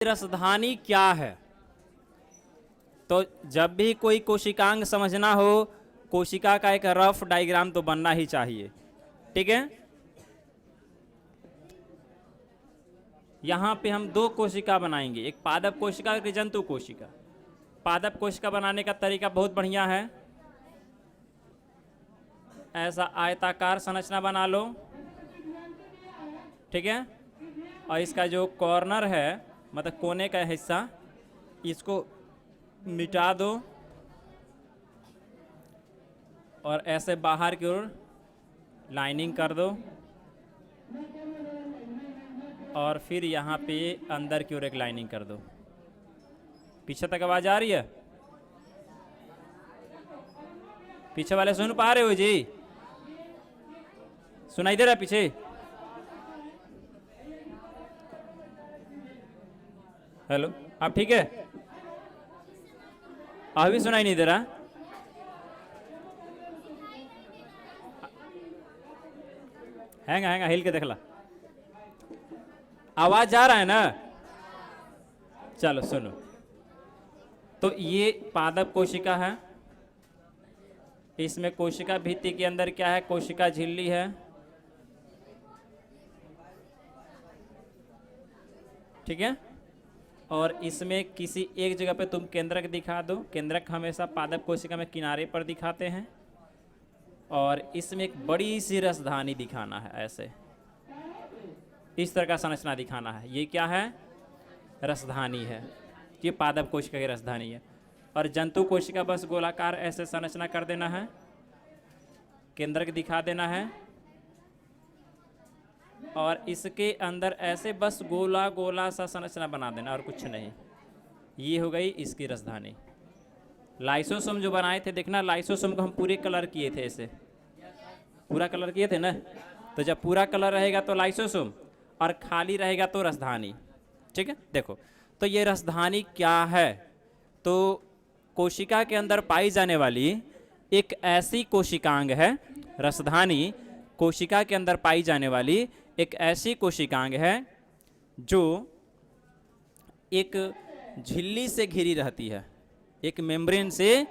रसधानी क्या है? तो जब भी कोई कोशिकांग समझना हो, कोशिका का एक रफ डायग्राम तो बनना ही चाहिए। ठीक है, यहां पे हम दो कोशिका बनाएंगे, एक पादप कोशिका और एक जंतु कोशिका। पादप कोशिका बनाने का तरीका बहुत बढ़िया है। ऐसा आयताकार संरचना बना लो, ठीक है, और इसका जो कॉर्नर है, मतलब कोने का हिस्सा, इसको मिटा दो और ऐसे बाहर की ओर लाइनिंग कर दो और फिर यहाँ पे अंदर की ओर एक लाइनिंग कर दो। पीछे तक आवाज आ रही है? पीछे वाले सुन पा रहे हो जी? सुनाई दे रहा है पीछे? हेलो, आप ठीक है? अभी सुनाई नहीं दे रहा? हैंगा हिल के देख ला, आवाज जा रहा है ना? चलो सुनो, तो ये पादप कोशिका है। इसमें कोशिका भित्ति के अंदर क्या है? कोशिका झिल्ली है, ठीक है। और इसमें किसी एक जगह पे तुम केंद्रक दिखा दो। केंद्रक हमेशा पादप कोशिका में किनारे पर दिखाते हैं। और इसमें एक बड़ी सी रसधानी दिखाना है, ऐसे इस तरह का संरचना दिखाना है। ये क्या है? रसधानी है। ये पादप कोशिका की रसधानी है। और जंतु कोशिका बस गोलाकार ऐसे संरचना कर देना है, केंद्रक दिखा देना है और इसके अंदर ऐसे बस गोला गोला सा संरचना बना देना और कुछ नहीं। ये हो गई इसकी रसधानी। लाइसोसोम जो बनाए थे, देखना लाइसोसोम को हम पूरे कलर किए थे, ऐसे पूरा कलर किए थे ना। तो जब पूरा कलर रहेगा तो लाइसोसोम और खाली रहेगा तो रसधानी। ठीक है, देखो तो ये रसधानी क्या है? तो कोशिका के अंदर पाई जाने वाली एक ऐसी कोशिकांग है। रसधानी कोशिका के अंदर पाई जाने वाली एक ऐसी कोशिकांग है जो एक झिल्ली से घिरी रहती है, एक मेम्ब्रेन से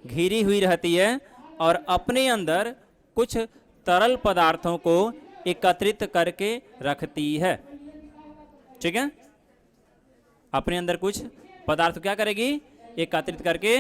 घिरी हुई रहती है और अपने अंदर कुछ तरल पदार्थों को एकत्रित करके रखती है। ठीक है, अपने अंदर कुछ पदार्थ क्या करेगी? एकत्रित करके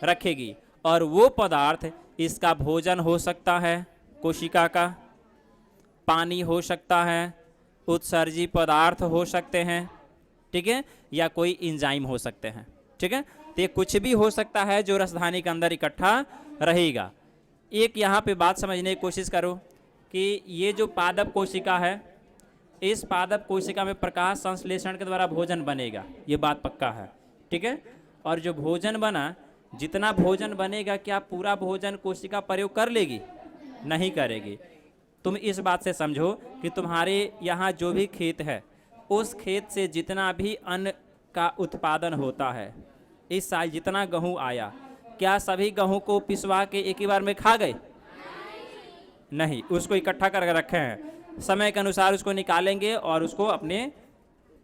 रखेगी। और वो पदार्थ इसका भोजन हो सकता है, कोशिका का पानी हो सकता है, उत्सर्जी पदार्थ हो सकते हैं, ठीक है, या कोई एंजाइम हो सकते हैं। ठीक है, तो ये कुछ भी हो सकता है जो रसधानी के अंदर इकट्ठा रहेगा। एक यहाँ पे बात समझने की कोशिश करो कि ये जो पादप कोशिका है, इस पादप कोशिका में प्रकाश संश्लेषण के द्वारा भोजन बनेगा, ये बात पक्का है। ठीक है, और जो भोजन बना, जितना भोजन बनेगा, क्या पूरा भोजन कोशिका प्रयोग कर लेगी? नहीं करेगी। तुम इस बात से समझो कि तुम्हारे यहाँ जो भी खेत है, उस खेत से जितना भी अन्न का उत्पादन होता है, इस साल जितना गेहूँ आया, क्या सभी गेहूँ को पिसवा के एक ही बार में खा गए? नहीं, उसको इकट्ठा करके रखे हैं। समय के अनुसार उसको निकालेंगे और उसको अपने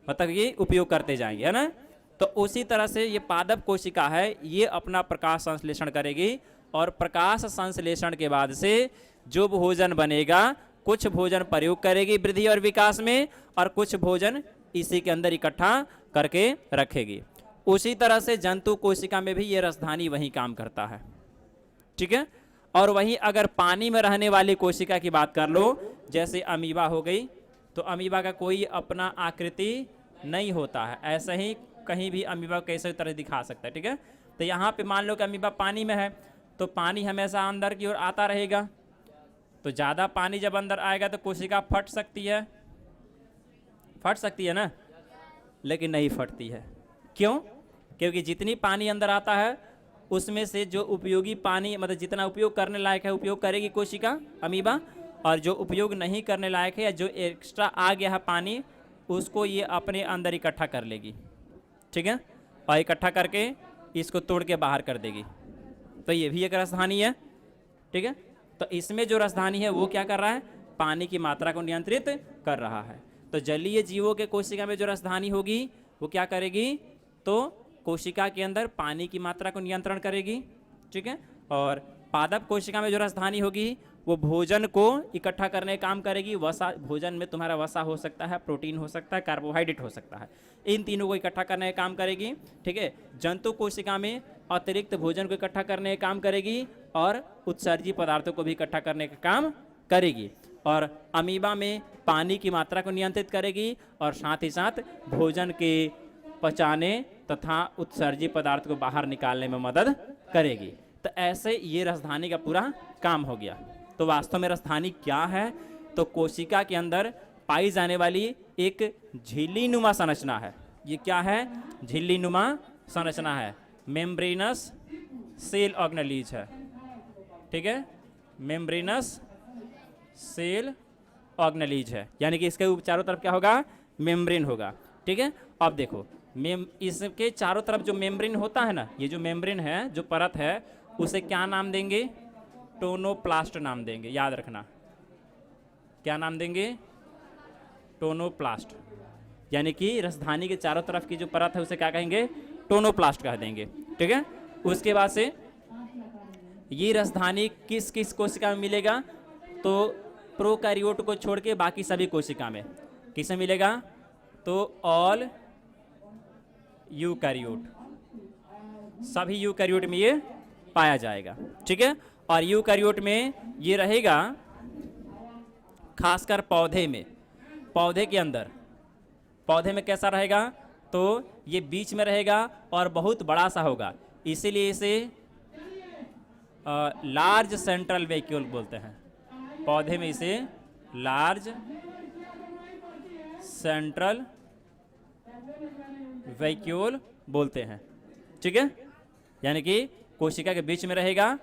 मतलब ये उपयोग करते जाएंगे, है ना। तो उसी तरह से ये पादप कोशिका है, ये अपना प्रकाश संश्लेषण करेगी और प्रकाश संश्लेषण के बाद से जो भोजन बनेगा, कुछ भोजन प्रयोग करेगी वृद्धि और विकास में और कुछ भोजन इसी के अंदर इकट्ठा करके रखेगी। उसी तरह से जंतु कोशिका में भी ये रसधानी वही काम करता है। ठीक है, और वहीं अगर पानी में रहने वाली कोशिका की बात कर लो, जैसे अमीबा हो गई, तो अमीबा का कोई अपना आकृति नहीं होता है, ऐसे ही कहीं भी अमीबा कैसे तरह दिखा सकता है। ठीक है, तो यहाँ पे मान लो कि अमीबा पानी में है, तो पानी हमेशा अंदर की ओर आता रहेगा। तो ज़्यादा पानी जब अंदर आएगा तो कोशिका फट सकती है, फट सकती है ना, लेकिन नहीं फटती है। क्यों? क्योंकि जितनी पानी अंदर आता है उसमें से जो उपयोगी पानी, मतलब जितना उपयोग करने लायक है, उपयोग करेगी कोशिका अमीबा, और जो उपयोग नहीं करने लायक है या जो एक्स्ट्रा आ गया है पानी, उसको ये अपने अंदर इकट्ठा कर लेगी। ठीक है, और इकट्ठा करके इसको तोड़ के बाहर कर देगी। तो ये भी एक रसधानी है। ठीक है, तो इसमें जो रसधानी है वो क्या कर रहा है? पानी की मात्रा को नियंत्रित कर रहा है। तो जलीय जीवों के कोशिका में जो रसधानी होगी वो क्या करेगी, तो कोशिका के अंदर पानी की मात्रा को नियंत्रण करेगी, ठीक है। और पादप कोशिका में जो राजधानी होगी वो भोजन को इकट्ठा करने का काम करेगी। वसा, भोजन में तुम्हारा वसा हो सकता है, प्रोटीन हो सकता है, कार्बोहाइड्रेट हो सकता है, इन तीनों को इकट्ठा करने का काम करेगी, ठीक है। जंतु कोशिका में अतिरिक्त भोजन को इकट्ठा करने का काम करेगी और उत्सर्जी पदार्थों को भी इकट्ठा करने का काम करेगी। और अमीबा में पानी की मात्रा को नियंत्रित करेगी और साथ ही साथ भोजन के पचाने तथा उत्सर्जी पदार्थ को बाहर निकालने में मदद करेगी। तो ऐसे ये राजधानी का पूरा काम हो गया। तो वास्तव में राजधानी क्या है, तो कोशिका के अंदर पाई जाने वाली एक झिल्ली नुमा संरचना है। ये क्या है, झिल्ली नुमा संरचना है, मेम्ब्रेनस सेल ऑर्गेनेलिज है, ठीक है, मेम्ब्रेनस सेल ऑर्गेनेलिज है, यानी कि इसके चारों तरफ क्या होगा, मेम्ब्रेन होगा, ठीक है। अब देखो इसके चारों तरफ जो मेम्ब्रेन होता है ना, ये जो मेम्ब्रेन है, जो परत है, उसे क्या नाम देंगे, टोनोप्लास्ट नाम देंगे, याद रखना, क्या नाम देंगे, टोनोप्लास्ट। यानी कि राजधानी के चारों तरफ की जो परत है उसे क्या कहेंगे, टोनोप्लास्ट कह देंगे, ठीक है। उसके बाद से ये राजधानी किस किस कोशिका में मिलेगा, तो प्रोकैरियोट को छोड़ के बाकी सभी कोशिका में। किसे मिलेगा, तो ऑल यूकैरियोट, सभी यूकैरियोट में ये पाया जाएगा, ठीक है। और यूकैरियोट में ये रहेगा खासकर पौधे में, पौधे के अंदर, पौधे में कैसा रहेगा, तो ये बीच में रहेगा और बहुत बड़ा सा होगा, इसीलिए इसे लार्ज सेंट्रल वैक्यूल बोलते हैं। पौधे में इसे लार्ज सेंट्रल वैक्यूल बोलते हैं, ठीक है। यानी कि कोशिका के बीच में रहेगा,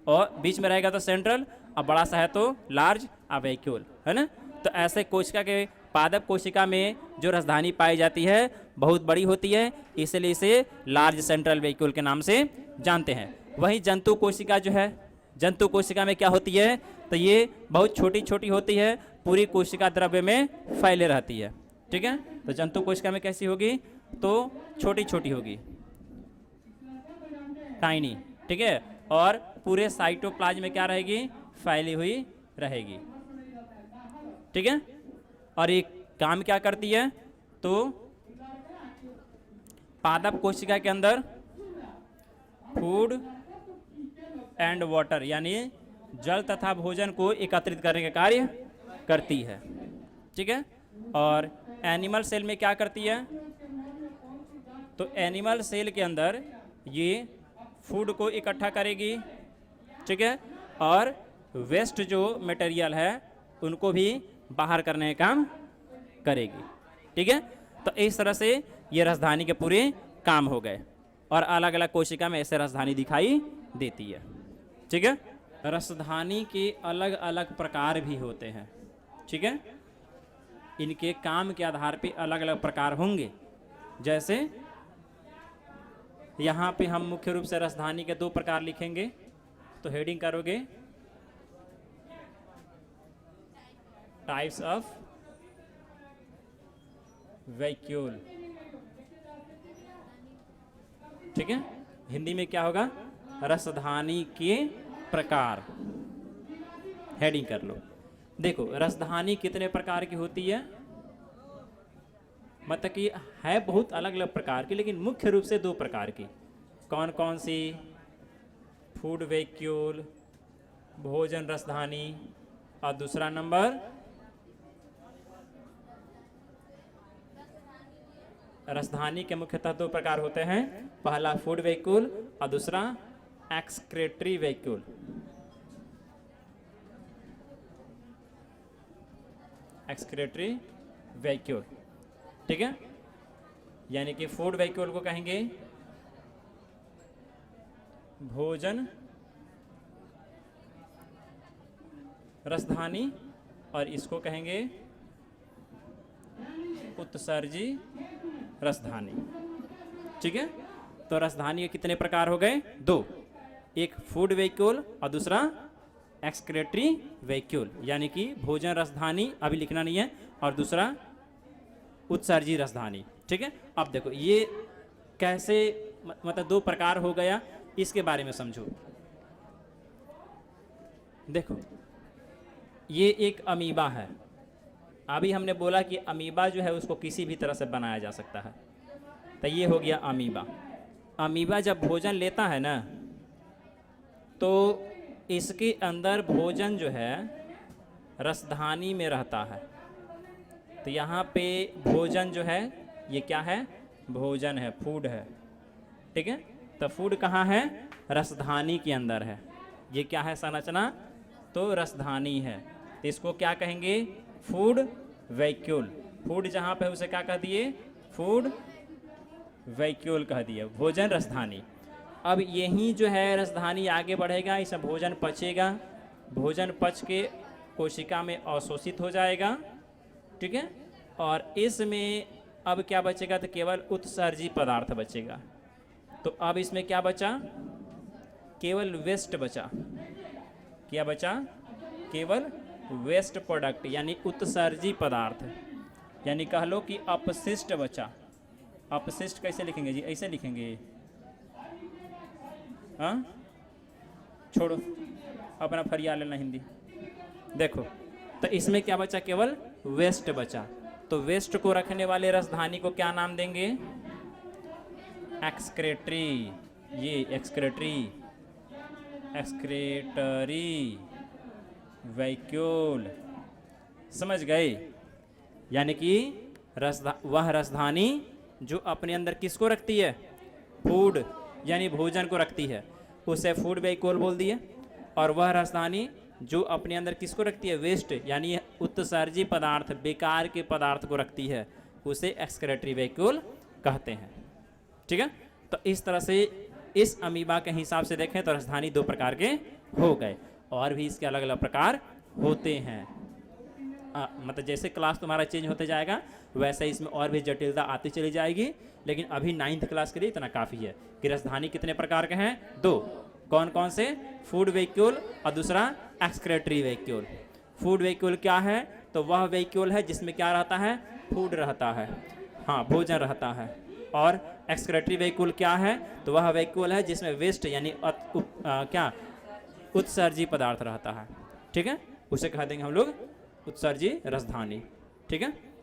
और बीच में रहेगा तो सेंट्रल, और बड़ा सा है तो लार्ज वैक्यूल, है ना। तो ऐसे कोशिका के पादप कोशिका में जो राजधानी पाई जाती है बहुत बड़ी होती है, इसलिए इसे लार्ज सेंट्रल वैक्यूल के नाम से जानते हैं। वहीं जंतु कोशिका जो है, जंतु कोशिका में क्या होती है, तो ये बहुत छोटी छोटी होती है, पूरी कोशिका द्रव्य में फैले रहती है, ठीक है। तो जंतु कोशिका में कैसी होगी, तो छोटी छोटी होगी, टाइनी, ठीक है। और पूरे साइटोप्लाज्म में क्या रहेगी, फैली हुई रहेगी, ठीक है। और ये काम क्या करती है, तो पादप कोशिका के अंदर फूड एंड वाटर यानी जल तथा भोजन को एकत्रित करने का कार्य करती है, ठीक है। और एनिमल सेल में क्या करती है, तो एनिमल सेल के अंदर ये फूड को इकट्ठा करेगी, ठीक है, और वेस्ट जो मटेरियल है उनको भी बाहर करने का काम करेगी, ठीक है। तो इस तरह से ये राजधानी के पूरे काम हो गए, और अलग अलग कोशिका में ऐसे राजधानी दिखाई देती है, ठीक है। राजधानी के अलग अलग प्रकार भी होते हैं, ठीक है। इनके काम के आधार पे अलग अलग प्रकार होंगे। जैसे यहाँ पे हम मुख्य रूप से राजधानी के दो प्रकार लिखेंगे, तो हेडिंग करोगे टाइप्स ऑफ वैक्यूल, ठीक है। हिंदी में क्या होगा, राजधानी के प्रकार, हेडिंग कर लो। देखो राजधानी कितने प्रकार की होती है, मतलब कि है बहुत अलग अलग प्रकार की, लेकिन मुख्य रूप से दो प्रकार की। कौन कौन सी, फूड वैक्यूल, भोजन राजधानी, और दूसरा नंबर राजधानी के मुख्यतः दो प्रकार होते हैं, पहला फूड वैक्यूल और दूसरा एक्सक्रेटरी वैक्यूल। एक्सक्रेटरी वैक्यूल, ठीक है। यानी कि फूड वैक्यूल को कहेंगे भोजन राजधानी, और इसको कहेंगे उत्सर्जी राजधानी, ठीक है। तो राजधानी के कितने प्रकार हो गए, दो, एक फूड वैक्यूल और दूसरा एक्सक्रेटरी वैक्यूल, यानी कि भोजन राजधानी अभी लिखना नहीं है, और दूसरा उत्सर्जी राजधानी, ठीक है। अब देखो ये कैसे मतलब दो प्रकार हो गया, इसके बारे में समझो। देखो ये एक अमीबा है। अभी हमने बोला कि अमीबा जो है उसको किसी भी तरह से बनाया जा सकता है, तो ये हो गया अमीबा। अमीबा जब भोजन लेता है ना, तो इसके अंदर भोजन जो है रसधानी में रहता है। तो यहाँ पे भोजन जो है ये क्या है, भोजन है, फूड है, ठीक है। तो फूड कहाँ है, रसधानी के अंदर है। ये क्या है संरचना, तो रसधानी है। तो इसको क्या कहेंगे, फूड वैक्यूल। फूड जहाँ पे उसे क्या कह दिए, फूड वैक्यूल कह दिए, भोजन रसधानी। अब यही जो है रसधानी आगे बढ़ेगा, इसमें भोजन पचेगा, भोजन पच के कोशिका में अवशोषित हो जाएगा, ठीक है। और इसमें अब क्या बचेगा, तो केवल उत्सर्जी पदार्थ बचेगा। तो अब इसमें क्या बचा, केवल वेस्ट बचा। क्या बचा, केवल वेस्ट प्रोडक्ट यानी उत्सर्जी पदार्थ, यानी कह लो कि अपशिष्ट बचा। अपशिष्ट कैसे लिखेंगे जी, ऐसे लिखेंगे, हाँ छोड़ो अपना फरिया लेना हिंदी। देखो तो इसमें क्या बचा, केवल वेस्ट बचा। तो वेस्ट को रखने वाले रसधानी को क्या नाम देंगे, एक्सक्रेटरी। ये एक्सक्रेटरी, एक्सक्रेटरी वैक्यूल, समझ गए। यानी कि वह रसधानी जो अपने अंदर किसको रखती है, फूड यानी भोजन को रखती है, उसे फूड वैक्यूल बोल दिए। और वह रसधानी जो अपने अंदर किसको रखती है, वेस्ट यानी उत्सर्जी पदार्थ, बेकार के पदार्थ को रखती है, उसे एक्सक्रेटरी वैक्यूल कहते हैं, ठीक है। तो इस तरह से इस अमीबा के हिसाब से देखें तो रसधानी दो प्रकार के हो गए, और भी इसके अलग अलग प्रकार होते हैं। मतलब जैसे क्लास तुम्हारा चेंज होते जाएगा वैसे इसमें और भी जटिलता आती चली जाएगी, लेकिन अभी 9th क्लास के लिए इतना काफ़ी है कि रसधानी कितने प्रकार के हैं, दो। कौन कौन से, फूड वैक्यूल और दूसरा एक्सक्रेटरी वैक्यूल। फूड वैक्यूल क्या है, तो वह वैक्यूल है जिसमें क्या रहता है, फूड रहता है, हाँ भोजन रहता है। और एक्सक्रेटरी वैक्यूल क्या है, तो वह वैक्यूल है जिसमें वेस्ट यानी क्या उत्सर्जी पदार्थ रहता है, ठीक है। उसे कह देंगे हम लोग उत्सर्जी रसधानी, ठीक है।